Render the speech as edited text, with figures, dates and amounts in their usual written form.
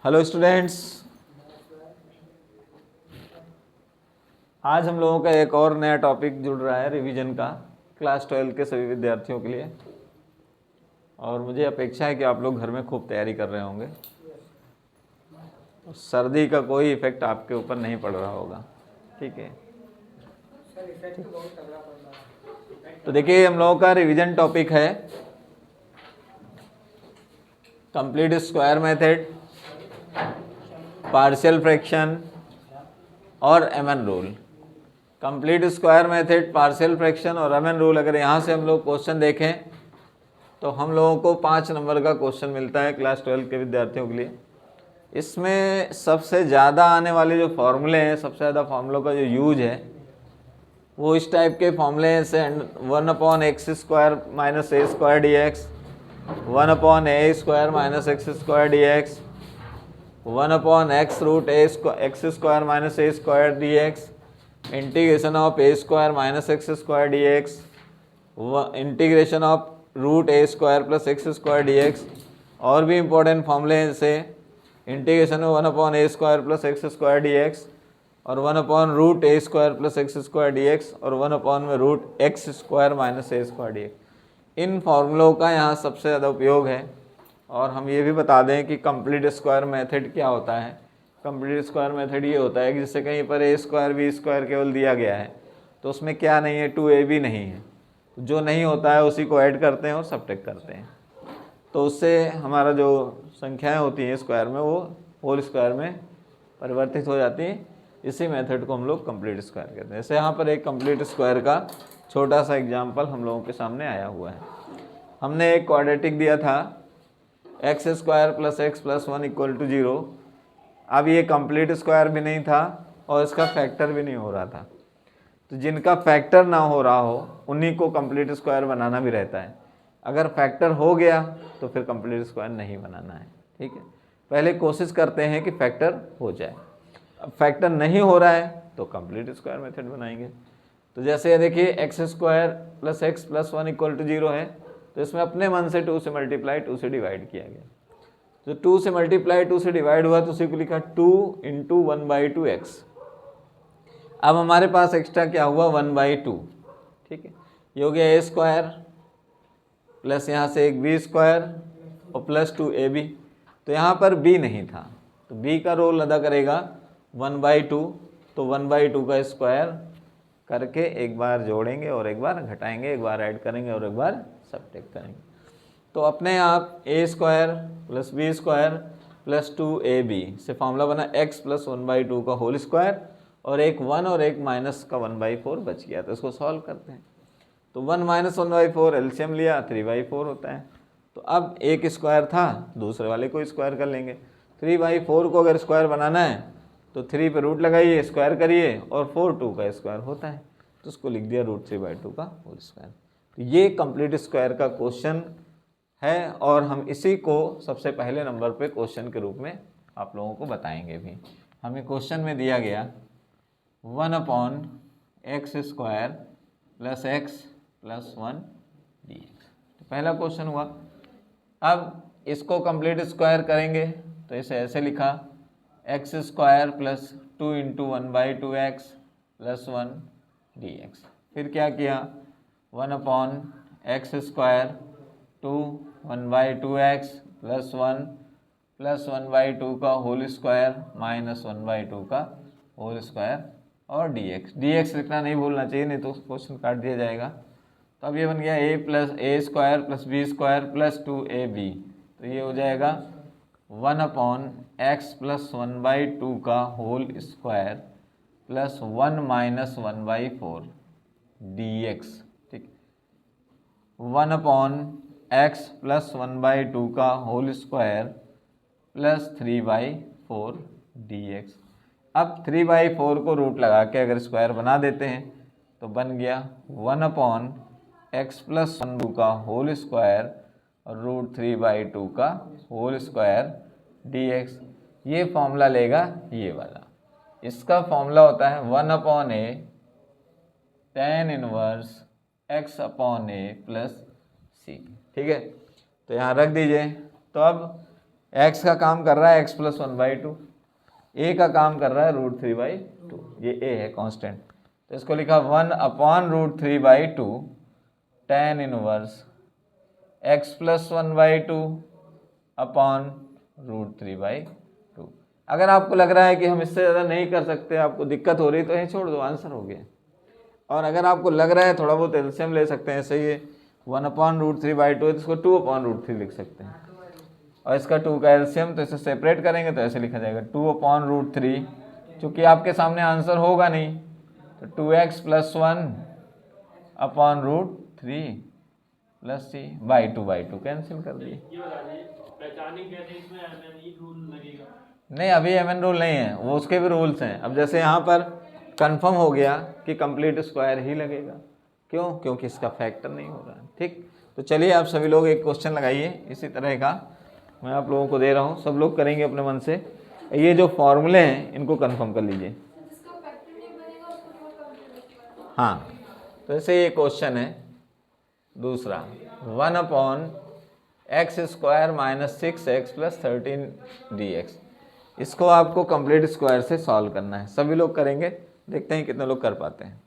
Hello students, आज हम लोगों का एक और नया टॉपिक जुड़ रहा है रिवीजन का क्लास 12 के सभी विद्यार्थियों के लिए। और मुझे अपेक्षा है कि आप लोग घर में खूब तैयारी कर रहे होंगे। सर्दी का कोई इफेक्ट आपके ऊपर नहीं पड़ रहा होगा, ठीक है। तो देखिए, हम लोगों का रिवीजन टॉपिक है complete square method, partial fraction और MN rule. Complete square method, partial fraction और एमएन रूल, अगर यहाँ से हम लोग क्वेश्चन देखें तो हम लोगों को 5 नंबर का क्वेश्चन मिलता है क्लास 12 के विद्यार्थियों के लिए। इसमें सबसे ज़्यादा आने वाले जो फॉर्मूले हैं, सबसे ज़्यादा फॉर्मूलों का जो यूज है वो इस टाइप के फॉर्मूले से 1/x² minus a square d x, 1/a² minus x² d x, 1/x root x² minus a square d x, integration of a² minus x² d x, integration of root a² plus x² d x. और भी important फॉर्मूले हैं जैसे integration of 1/a² plus x² d x और 1/रूट a² plus x² d x और 1/रूट x² minus a² d x. इन फॉर्मूलों का यहाँ सबसे ज़्यादा उपयोग है। और हम ये भी बता दें कि कंप्लीट स्क्वायर मेथड क्या होता है। कंप्लीट स्क्वायर मेथड ये होता है कि जिससे कहीं पर a² b² केवल दिया गया है तो उसमें क्या नहीं है, 2ab नहीं है, जो नहीं होता है उसी को ऐड करते हैं और सब्ट्रैक्ट करते हैं। तो उससे हमारा जो संख्याएं होती हैं स्क्वायर में वो होल स्क्वायर में परिवर्तित हो जाती हैं। इसी मेथड को हम लोग कंप्लीट स्क्वायर कहते हैं। जैसे यहाँ पर एक कंप्लीट स्क्वायर का छोटा सा एग्जाम्पल हम लोगों के सामने आया हुआ है। हमने एक क्वाड्रेटिक दिया था x² plus x plus 1 equal to 0। अब ये कंप्लीट स्क्वायर भी नहीं था और इसका फैक्टर भी नहीं हो रहा था। तो जिनका फैक्टर ना हो रहा हो उन्हीं को कंप्लीट स्क्वायर बनाना भी रहता है। अगर फैक्टर हो गया तो फिर कंप्लीट स्क्वायर नहीं बनाना है, ठीक है। पहले कोशिश करते हैं कि फैक्टर हो जाए। अब फैक्टर नहीं हो रहा है तो कंप्लीट स्क्वायर मेथड बनाएंगे। तो जैसे देखिए x² plus x plus 1 equal to 0 है, तो इसमें अपने मन से 2 से मल्टीप्लाई 2 से डिवाइड किया गया। तो 2 से मल्टीप्लाई 2 से डिवाइड हुआ तो उसी को लिखा 2 इंटू 1/2x। अब हमारे पास एक्स्ट्रा क्या हुआ 1/2, ठीक है। ये हो गया a² प्लस यहाँ से एक b² और प्लस 2ab। तो यहाँ पर b नहीं था तो b का रोल अदा करेगा 1/2। तो 1/2 का स्क्वायर करके एक बार जोड़ेंगे और एक बार घटाएंगे, एक बार ऐड करेंगे और एक बार सब्ट्रैक्ट करेंगे। तो अपने आप a² plus b² plus 2ab से फॉर्मूला बना x प्लस 1/2 का होल स्क्वायर और एक 1 और एक माइनस का 1/4 बच गया। तो इसको सॉल्व करते हैं। तो 1 माइनस 1/4 एलसीएम लिया 3/4 होता है। तो अब एक स्क्वायर था, दूसरे वाले को स्क्वायर कर लेंगे। 3/4 को अगर स्क्वायर बनाना है तो 3 पे रूट लगाइए, स्क्वायर करिए और 4 2 का स्क्वायर होता है। तो उसको लिख दिया √3/2 का होल स्क्वायर। तो ये कंप्लीट स्क्वायर का क्वेश्चन है और हम इसी को सबसे पहले नंबर पे क्वेश्चन के रूप में आप लोगों को बताएंगे भी। हमें क्वेश्चन में दिया गया 1/x² plus x plus 1 dx। तो पहला क्वेश्चन हुआ। अब इसको कंप्लीट स्क्वायर करेंगे तो इसे ऐसे लिखा x² plus 2 into 1/2x plus 1 dx। फिर क्या किया 1/x² 2 1/2x प्लस 1 प्लस 1/2 का होल स्क्वायर माइनस 1/2 का होल स्क्वायर और dx लिखना नहीं भूलना चाहिए, नहीं तो क्वेश्चन काट दिया जाएगा। तो अब ये बन गया a plus a² plus b² plus 2ab। तो ये हो जाएगा 1/x प्लस 1/2 का whole square plus 1 minus 1/4 dx, ठीक। 1/x प्लस 1/2 का होल स्क्वायर प्लस 3/4 dx। अब 3/4 को रूट लगा के अगर स्क्वायर बना देते हैं तो बन गया 1/x प्लस 1/2 का होल स्क्वायर और √3/2 का होल स्क्वायर dx। ये फॉर्मूला लेगा ये वाला। इसका फॉर्मूला होता है 1/a tan inverse x/a plus c, ठीक है। तो यहाँ रख दीजिए। तो अब एक्स का काम कर रहा है एक्स प्लस 1/2, ए का काम कर रहा है √3/2, ये ए है कांस्टेंट, तो इसको लिखा 1/√3/2 tan inverse x plus 1/2 upon √3/2। अगर आपको लग रहा है कि हम इससे ज़्यादा नहीं कर सकते, आपको दिक्कत हो रही, तो यहीं छोड़ दो, आंसर हो गया। और अगर आपको लग रहा है थोड़ा बहुत एलसीएम ले सकते हैं, सही है, 1/√3/2 है तो इसको 2/√3 लिख सकते हैं, और इसका 2 का एलसीएम, तो इसे सेपरेट करेंगे तो ऐसे लिखा जाएगा 2/√3, चूँकि आपके सामने आंसर होगा नहीं तो 2x + 1/√3 + c/2 कैंसिल कर दिए। नहीं, अभी mn रूल नहीं है, वो उसके भी रूल्स हैं। अब जैसे यहाँ पर कंफर्म हो गया कि कंप्लीट स्क्वायर ही लगेगा, क्यों? क्योंकि इसका फैक्टर नहीं हो रहा है। ठीक, तो चलिए आप सभी लोग एक क्वेश्चन लगाइए इसी तरह का, मैं आप लोगों को दे रहा हूँ, सब लोग करेंगे अपने मन से। ये जो फॉर्मूले हैं इनको कंफर्म कर लीजिए। हाँ, तो ऐसे ये क्वेश्चन है दूसरा, 1/x² - 6x + 13 dx, इसको आपको कंप्लीट स्क्वायर से सॉल्व करना है। सभी लोग करेंगे, देखते हैं कितने लोग कर पाते हैं।